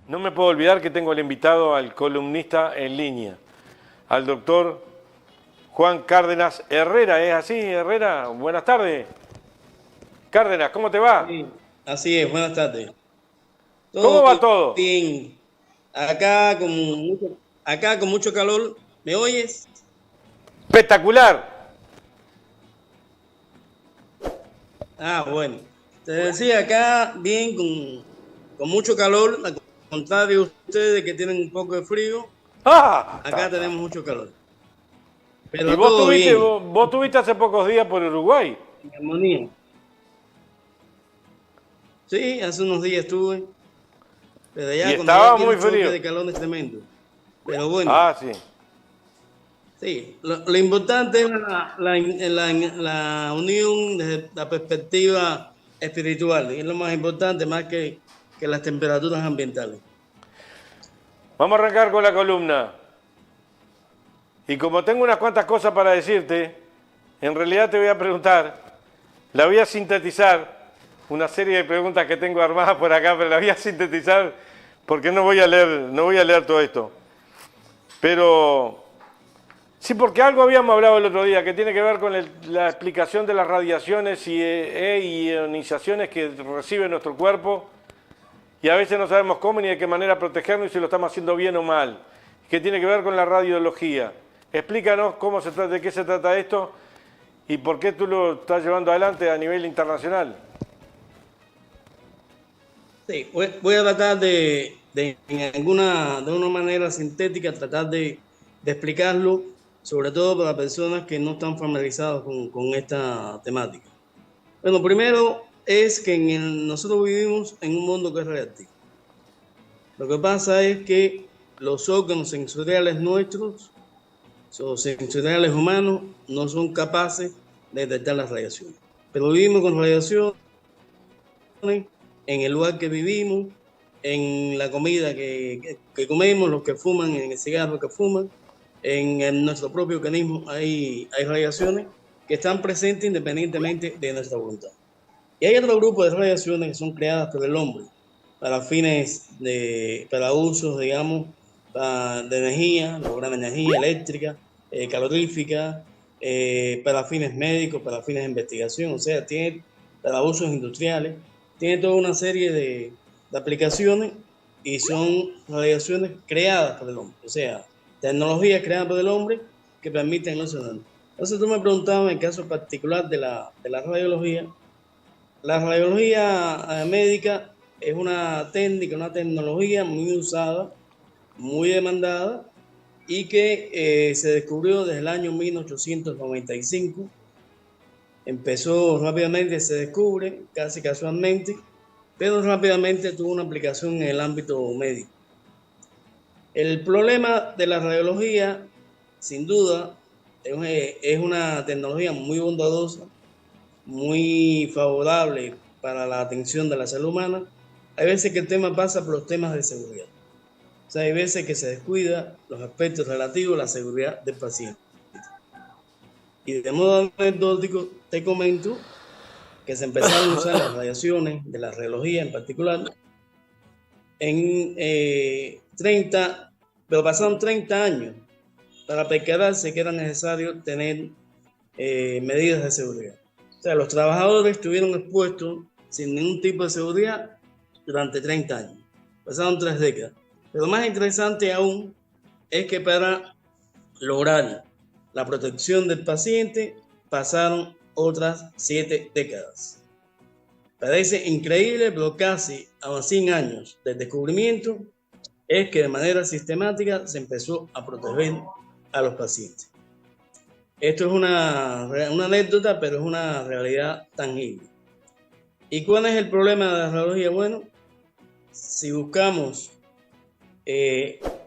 No me puedo olvidar que tengo el invitado al columnista en línea, al doctor Juan Cárdenas Herrera. ¿Es así, Herrera? Buenas tardes. Cárdenas, ¿cómo te va? Sí, así es, buenas tardes. ¿Cómo Todo va todo? bien. Acá con mucho calor. ¿Me oyes? Espectacular. Ah, bueno. Te decía acá bien con mucho calor. Al contrario de ustedes que tienen un poco de frío, ¡Ah! acá tenemos mucho calor. Y Pero todo bien, vos tuviste hace pocos días por Uruguay. en armonía. Sí, hace unos días estuve, pero Y allá cuando ya estaba aquí muy el choque frío. de calor es tremendo. Pero bueno. Ah, sí. Sí, lo importante es la unión desde la perspectiva espiritual, y es lo más importante, más que las temperaturas ambientales. Vamos a arrancar con la columna. Y como tengo unas cuantas cosas para decirte, en realidad te voy a preguntar, la voy a sintetizar, una serie de preguntas que tengo armadas por acá, pero la voy a sintetizar porque no voy a leer todo esto. Pero sí, porque algo habíamos hablado el otro día que tiene que ver con la explicación de las radiaciones y ionizaciones que recibe nuestro cuerpo y a veces no sabemos cómo ni de qué manera protegernos y si lo estamos haciendo bien o mal, que tiene que ver con la radiología. Explícanos de qué se trata esto y por qué tú lo estás llevando adelante a nivel internacional. Sí, voy a tratar de una manera sintética, tratar de explicarlo, sobre todo para personas que no están familiarizadas con esta temática. Bueno, primero es que nosotros vivimos en un mundo que es reactivo. Lo que pasa es que los órganos sensoriales nuestros, los sensoriales humanos, no son capaces de detectar las radiaciones. Pero vivimos con radiaciones en el lugar que vivimos, en la comida que comemos, los que fuman, en el cigarro que fuman, en nuestro propio organismo hay radiaciones que están presentes independientemente de nuestra voluntad. Y hay otro grupo de radiaciones que son creadas por el hombre para para usos, digamos, de energía, lograr energía eléctrica, calorífica, para fines médicos, para fines de investigación, o sea, tiene para usos industriales, tiene toda una serie de aplicaciones y son radiaciones creadas por el hombre, o sea, tecnologías creadas por el hombre que permiten eso. Entonces tú me preguntabas en el caso particular de la radiología. La radiología médica es una técnica, una tecnología muy usada, muy demandada y que se descubrió desde el año 1895. Empezó rápidamente, se descubre casi casualmente, pero rápidamente tuvo una aplicación en el ámbito médico. El problema de la radiología, sin duda, es una tecnología muy bondadosa, muy favorable para la atención de la salud humana. Hay veces que el tema pasa por los temas de seguridad. O sea, hay veces que se descuida los aspectos relativos a la seguridad del paciente. Y de modo anecdótico, te comento que se empezaron a usar las radiaciones de la radiología en particular en 30, pero pasaron 30 años para percatarse que era necesario tener medidas de seguridad. O sea, los trabajadores estuvieron expuestos sin ningún tipo de seguridad durante 30 años. Pasaron 3 décadas. Pero lo más interesante aún es que para lograr la protección del paciente pasaron otras 7 décadas. Parece increíble, pero casi a los 100 años del descubrimiento es que de manera sistemática se empezó a proteger a los pacientes. Esto es una anécdota, pero es una realidad tangible. ¿Y cuál es el problema de la radiología? Bueno, si buscamos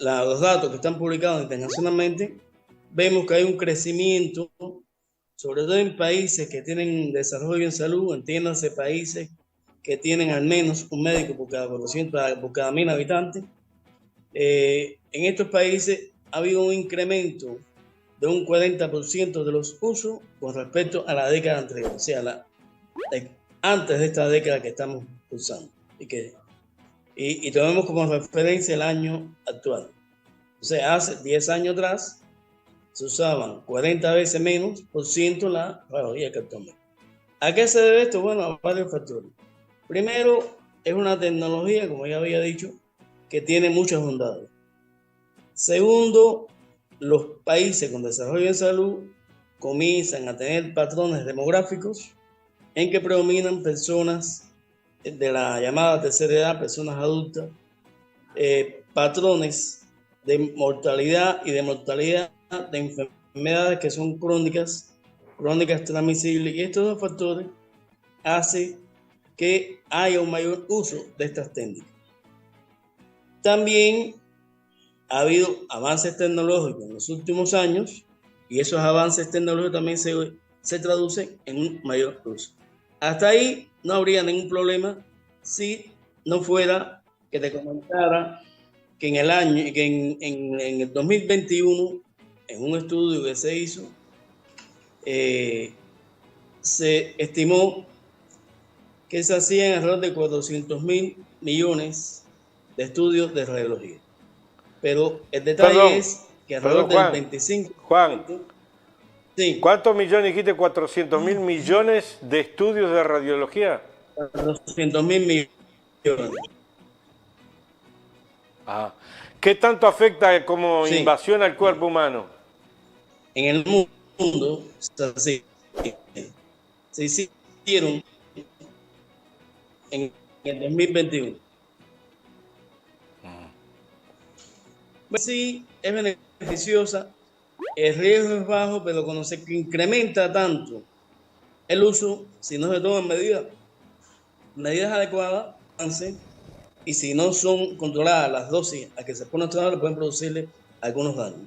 los datos que están publicados internacionalmente, vemos que hay un crecimiento, sobre todo en países que tienen desarrollo en salud, entiéndanse países que tienen al menos un médico por cada 1000 habitantes. En estos países ha habido un incremento de un 40% de los usos con respecto a la década anterior, o sea, antes de esta década que estamos usando. y tomemos como referencia el año actual. O sea, hace 10 años atrás se usaban 40 veces menos por ciento la radiología que actualmente. ¿A qué se debe esto? Bueno, a varios factores. Primero, es una tecnología, como ya había dicho, que tiene muchas bondades. Segundo, los países con desarrollo en salud comienzan a tener patrones demográficos en que predominan personas de la llamada tercera edad, personas adultas, patrones de mortalidad y de mortalidad de enfermedades que son crónicas transmisibles, y estos dos factores hacen que haya un mayor uso de estas técnicas. También ha habido avances tecnológicos en los últimos años y esos avances tecnológicos también se traducen en un mayor uso. Hasta ahí no habría ningún problema si no fuera que te comentara que en el 2021, en un estudio que se hizo, se estimó que se hacían alrededor de 400.000 millones de estudios de radiología. Pero el detalle es que alrededor del 25%... Juan, sí. ¿Cuántos millones dijiste? 400.000 millones de estudios de radiología. 400.000 millones. Ah. ¿Qué tanto afecta como invasión al cuerpo humano? En el mundo se hicieron en el 2021. Pues sí, es beneficiosa, el riesgo es bajo, pero cuando se incrementa tanto el uso, si no se toman medidas adecuadas, y si no son controladas las dosis a que se pone a trabajar, pueden producirle algunos daños.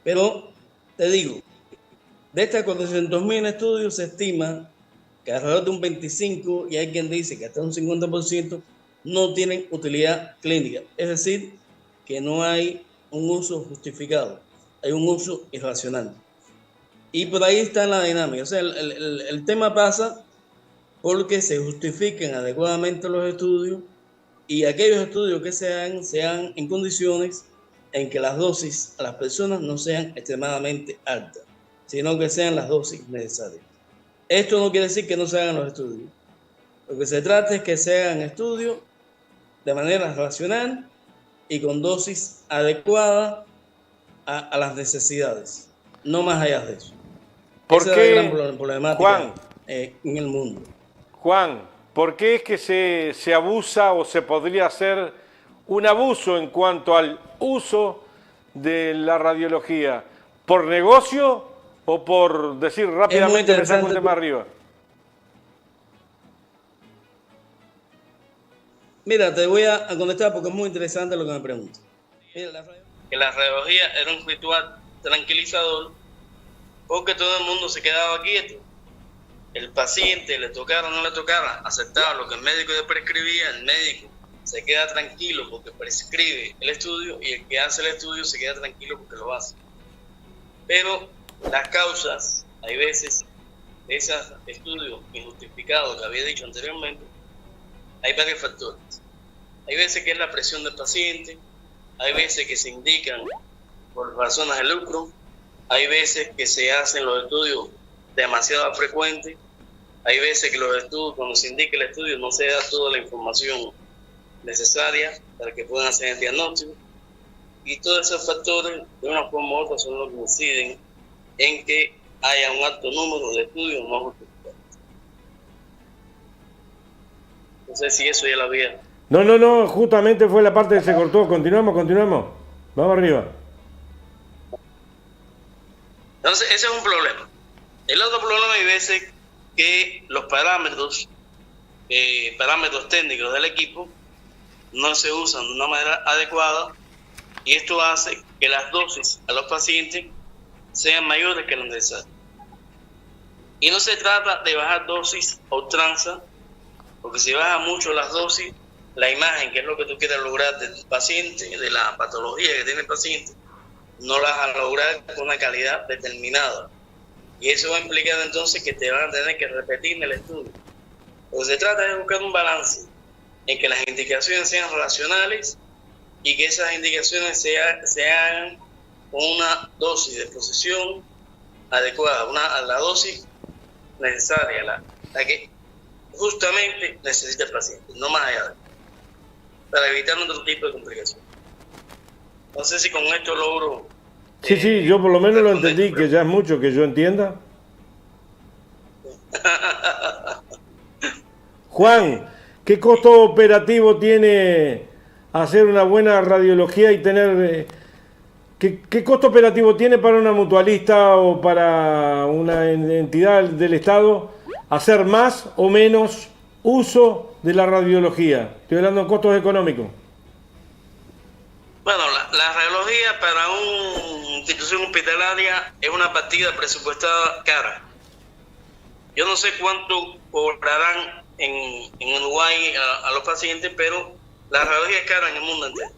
Pero te digo, de estos 400.000 estudios se estima que alrededor de un 25%, y hay quien dice que hasta un 50%, no tienen utilidad clínica. Es decir, que no hay un uso justificado, hay un uso irracional. Y por ahí está la dinámica. O sea, el tema pasa porque se justifiquen adecuadamente los estudios, y aquellos estudios que sean en condiciones en que las dosis a las personas no sean extremadamente altas, sino que sean las dosis necesarias. Esto no quiere decir que no se hagan los estudios. Lo que se trata es que se hagan estudios de manera racional y con dosis adecuadas a las necesidades, no más allá de eso. Esa es la gran problemática, Juan, en el mundo. Juan, ¿por qué es que se abusa o se podría hacer un abuso en cuanto al uso de la radiología? ¿Por negocio o por decir rápidamente me saco un tema arriba? Mira, te voy a contestar porque es muy interesante lo que me preguntas. Que la radiología era un ritual tranquilizador porque todo el mundo se quedaba quieto. El paciente, le tocara o no le tocara, aceptaba lo que el médico le prescribía, el médico se queda tranquilo porque prescribe el estudio, y el que hace el estudio se queda tranquilo porque lo hace. Pero las causas, hay veces, de esos estudios injustificados que había dicho anteriormente, hay varios factores. Hay veces que es la presión del paciente, hay veces que se indican por razones de lucro, hay veces que se hacen los estudios demasiado frecuentes, hay veces que los estudios, cuando se indica el estudio, no se da toda la información necesaria para que puedan hacer el diagnóstico, y todos esos factores, de una forma u otra, son los que inciden en que haya un alto número de estudios no justificados. No sé si eso ya lo había. No, justamente fue la parte que se cortó. Continuamos. Vamos arriba. Entonces, ese es un problema. El otro problema, hay veces que los parámetros técnicos del equipo no se usan de una manera adecuada, y esto hace que las dosis a los pacientes sean mayores que las necesarias. Y no se trata de bajar dosis a ultranza, porque si baja mucho las dosis, la imagen, que es lo que tú quieres lograr del paciente, de la patología que tiene el paciente, no la vas a lograr con una calidad determinada. Y eso va a implicar entonces que te van a tener que repetir en el estudio. Lo que se trata es de buscar un balance en que las indicaciones sean racionales y que esas indicaciones se hagan con una dosis de exposición adecuada, la dosis necesaria, la que justamente necesita el paciente, no más allá, para evitar otro tipo de complicaciones. No sé si con esto logro... Sí, yo por lo menos lo entendí, que ya es mucho que yo entienda. Juan, ¿qué costo operativo tiene hacer una buena radiología y tener... ¿Qué costo operativo tiene para una mutualista o para una entidad del Estado hacer más o menos uso de la radiología? Estoy hablando de costos económicos. Bueno, la radiología para una institución hospitalaria es una partida presupuestada cara. Yo no sé cuánto cobrarán en Uruguay a los pacientes, pero la radiología es cara en el mundo entero.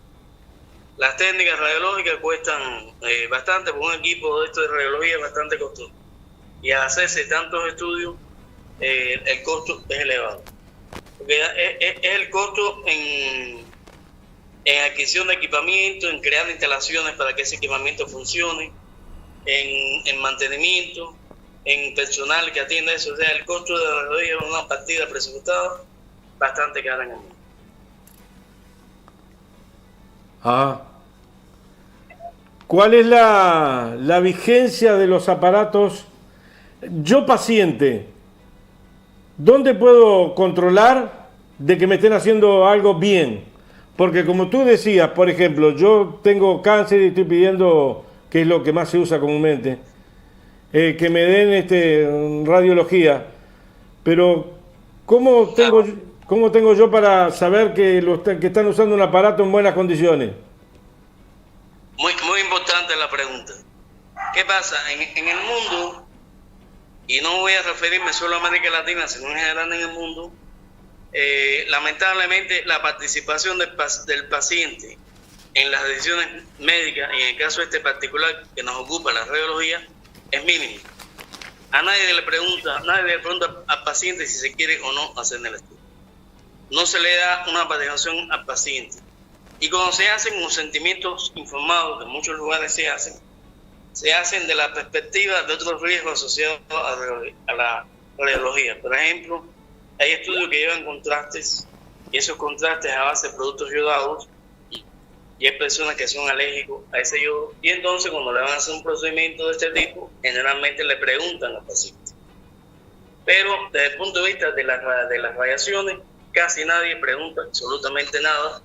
Las técnicas radiológicas cuestan bastante, porque un equipo de esto de radiología es bastante costoso. Y al hacerse tantos estudios, el costo es elevado. Porque es el costo en adquisición de equipamiento, en crear instalaciones para que ese equipamiento funcione, en mantenimiento, en personal que atienda eso. O sea, el costo de la radiología es una partida presupuestada bastante cara en el mundo. ¿Cuál es la vigencia de los aparatos? Yo, paciente, ¿dónde puedo controlar de que me estén haciendo algo bien? Porque como tú decías, por ejemplo, yo tengo cáncer y estoy pidiendo, que es lo que más se usa comúnmente, que me den radiología. Pero ¿cómo tengo yo para saber que están usando un aparato en buenas condiciones? Muy importante la pregunta. ¿Qué pasa? En el mundo, y no voy a referirme solo a América Latina, sino en general en el mundo, lamentablemente la participación del paciente en las decisiones médicas, y en el caso este particular que nos ocupa, la radiología, es mínima. Nadie le pregunta al paciente si se quiere o no hacer el estudio. No se le da una participación al paciente. Y cuando se hacen consentimientos informados, que en muchos lugares se hacen de la perspectiva de otros riesgos asociados a la radiología. Por ejemplo, hay estudios que llevan contrastes, y esos contrastes a base de productos yodados, y hay personas que son alérgicos a ese yodo, y entonces cuando le van a hacer un procedimiento de este tipo, generalmente le preguntan al paciente. Pero desde el punto de vista de las radiaciones, casi nadie pregunta absolutamente nada.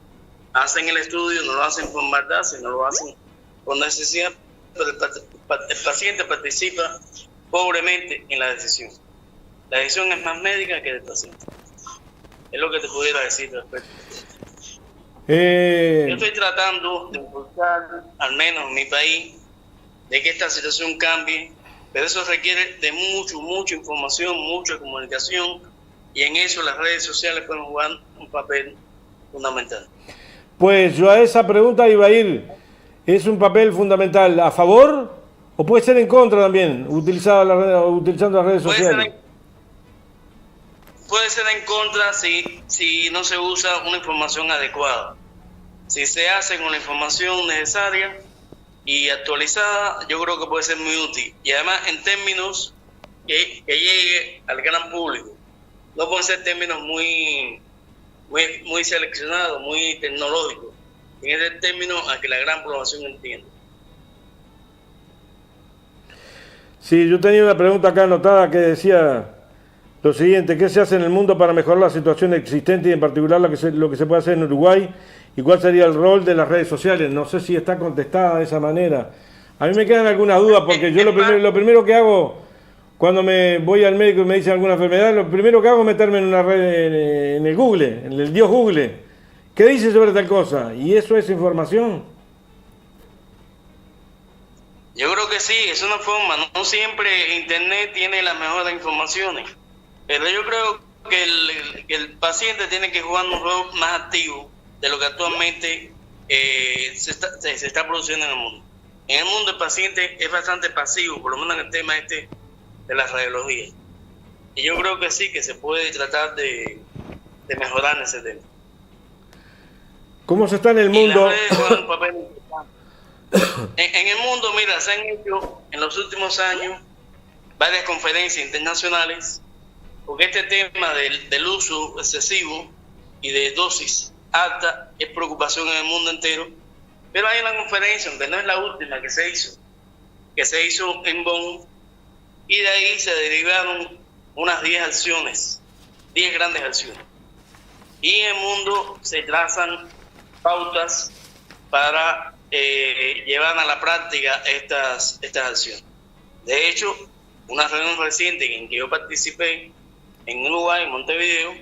Hacen el estudio, no lo hacen por maldad, sino lo hacen por necesidad, pero el paciente participa pobremente en la decisión. La decisión es más médica que del paciente. Es lo que te pudiera decir respecto. Yo estoy tratando de impulsar, al menos en mi país, de que esta situación cambie, pero eso requiere de mucha información, mucha comunicación, y en eso las redes sociales pueden jugar un papel fundamental. Pues yo a esa pregunta iba a ir. ¿Es un papel fundamental a favor o puede ser en contra también, utilizando las redes sociales? Puede ser en contra si no se usa una información adecuada. Si se hace con la información necesaria y actualizada, yo creo que puede ser muy útil. Y además en términos que llegue al gran público. No pueden ser términos muy seleccionados, muy tecnológicos. En ese término a que la gran población entienda. Sí, yo tenía una pregunta acá anotada que decía lo siguiente: ¿qué se hace en el mundo para mejorar la situación existente y en particular lo que se puede hacer en Uruguay? ¿Y cuál sería el rol de las redes sociales? No sé si está contestada de esa manera. A mí me quedan algunas dudas porque yo lo primero que hago cuando me voy al médico y me dicen alguna enfermedad, lo primero que hago es meterme en una red, en el Google, en el Dios Google. ¿Qué dice sobre tal cosa? ¿Y eso es información? Yo creo que sí, es una forma. No siempre Internet tiene las mejores informaciones, pero yo creo que el paciente tiene que jugar un rol más activo de lo que actualmente se está produciendo en el mundo. En el mundo el paciente es bastante pasivo, por lo menos en el tema de la radiología. Y yo creo que sí, que se puede tratar de mejorar en ese tema. ¿Cómo se está en el Y las mundo? redes juegan un papel importante. En el mundo, mira, se han hecho en los últimos años varias conferencias internacionales, porque este tema del uso excesivo y de dosis alta es preocupación en el mundo entero. Pero hay una conferencia, aunque no es la última que se hizo en Bonn, y de ahí se derivaron unas 10 acciones, 10 grandes acciones. Y en el mundo se trazan pautas para llevar a la práctica estas acciones. De hecho, una reunión reciente en que yo participé en Uruguay, en Montevideo,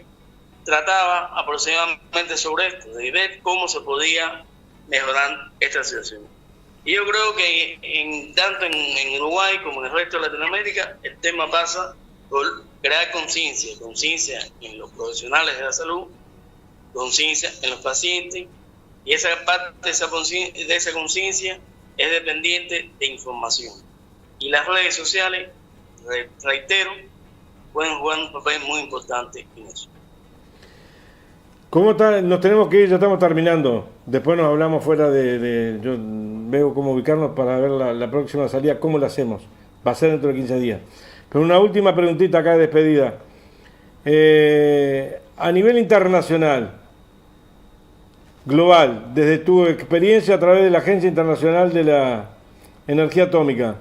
trataba aproximadamente sobre esto, de ver cómo se podía mejorar esta situación. Y yo creo que tanto en Uruguay como en el resto de Latinoamérica, el tema pasa por crear conciencia en los profesionales de la salud, conciencia en los pacientes, y esa parte de esa conciencia es dependiente de información. Y las redes sociales, reitero, pueden jugar un papel muy importante en eso. ¿Cómo está? Nos tenemos que ir, ya estamos terminando. Después nos hablamos fuera yo veo cómo ubicarnos para ver la próxima salida, cómo la hacemos. Va a ser dentro de 15 días. Pero una última preguntita acá de despedida. A nivel internacional, global, desde tu experiencia a través de la Agencia Internacional de la Energía Atómica,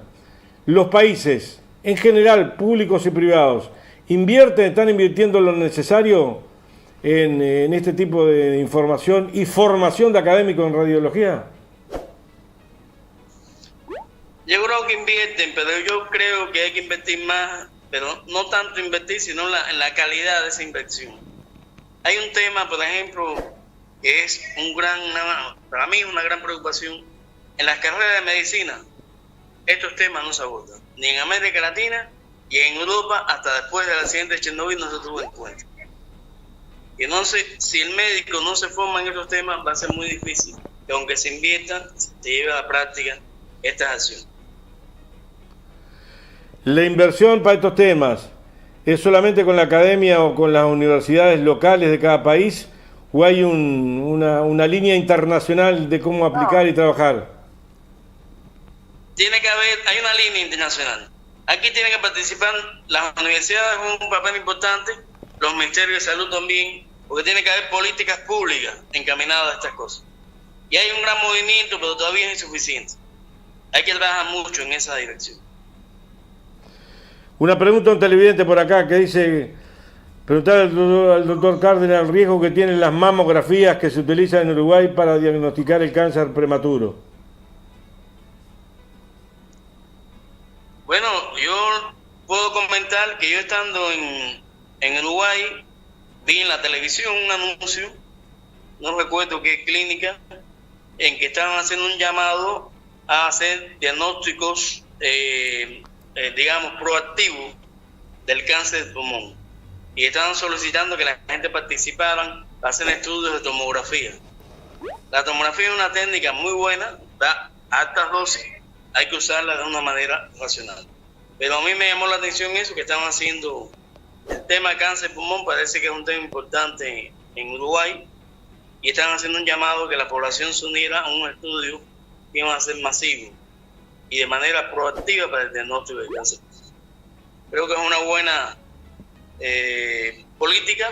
los países, en general, públicos y privados, están invirtiendo lo necesario en este tipo de información y formación de académicos en radiología? Yo creo que invierten, pero yo creo que hay que invertir más, pero no tanto invertir, sino en la calidad de esa inversión. Hay un tema, por ejemplo, que es para mí una gran preocupación. En las carreras de medicina, estos temas no se abordan, ni en América Latina y en Europa, hasta después del accidente de Chernobyl no se tuvo en cuenta. Y entonces, si el médico no se forma en estos temas, va a ser muy difícil que aunque se inviertan, se lleve a la práctica estas acciones. ¿La inversión para estos temas es solamente con la academia o con las universidades locales de cada país, o hay una línea internacional de cómo aplicar y trabajar? Hay una línea internacional. Aquí tienen que participar las universidades con un papel importante, los ministerios de salud también, porque tiene que haber políticas públicas encaminadas a estas cosas. Y hay un gran movimiento, pero todavía es insuficiente. Hay que trabajar mucho en esa dirección. Una pregunta a un televidente por acá que dice, preguntar al doctor Cárdenas el riesgo que tienen las mamografías que se utilizan en Uruguay para diagnosticar el cáncer prematuro. Bueno, yo puedo comentar que yo estando en Uruguay, vi en la televisión un anuncio, no recuerdo qué clínica, en que estaban haciendo un llamado a hacer diagnósticos, digamos, proactivos del cáncer de pulmón. Y estaban solicitando que la gente participara para hacer estudios de tomografía. La tomografía es una técnica muy buena, da altas dosis, hay que usarla de una manera racional. Pero a mí me llamó la atención eso, que estaban haciendo el tema de cáncer de pulmón, parece que es un tema importante en Uruguay, y están haciendo un llamado que la población se uniera a un estudio que iba a ser masivo y de manera proactiva para el diagnóstico de cáncer. Creo que es una buena política.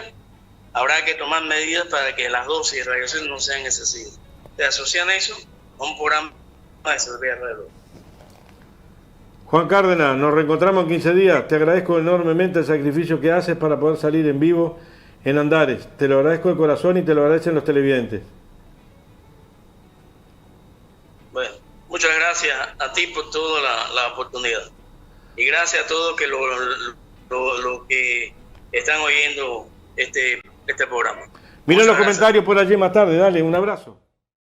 Habrá que tomar medidas para que las dosis de radiación no sean excesivas. Se asocian eso a un programa de seguridad alrededor. Juan Cárdenas, nos reencontramos en 15 días. Te agradezco enormemente el sacrificio que haces para poder salir en vivo en Andares. Te lo agradezco de corazón y te lo agradecen los televidentes. Bueno, muchas gracias a ti por toda la oportunidad. Y gracias a todos que lo que están oyendo este programa. Mira los gracias. comentarios por allí más tarde. Dale, un abrazo.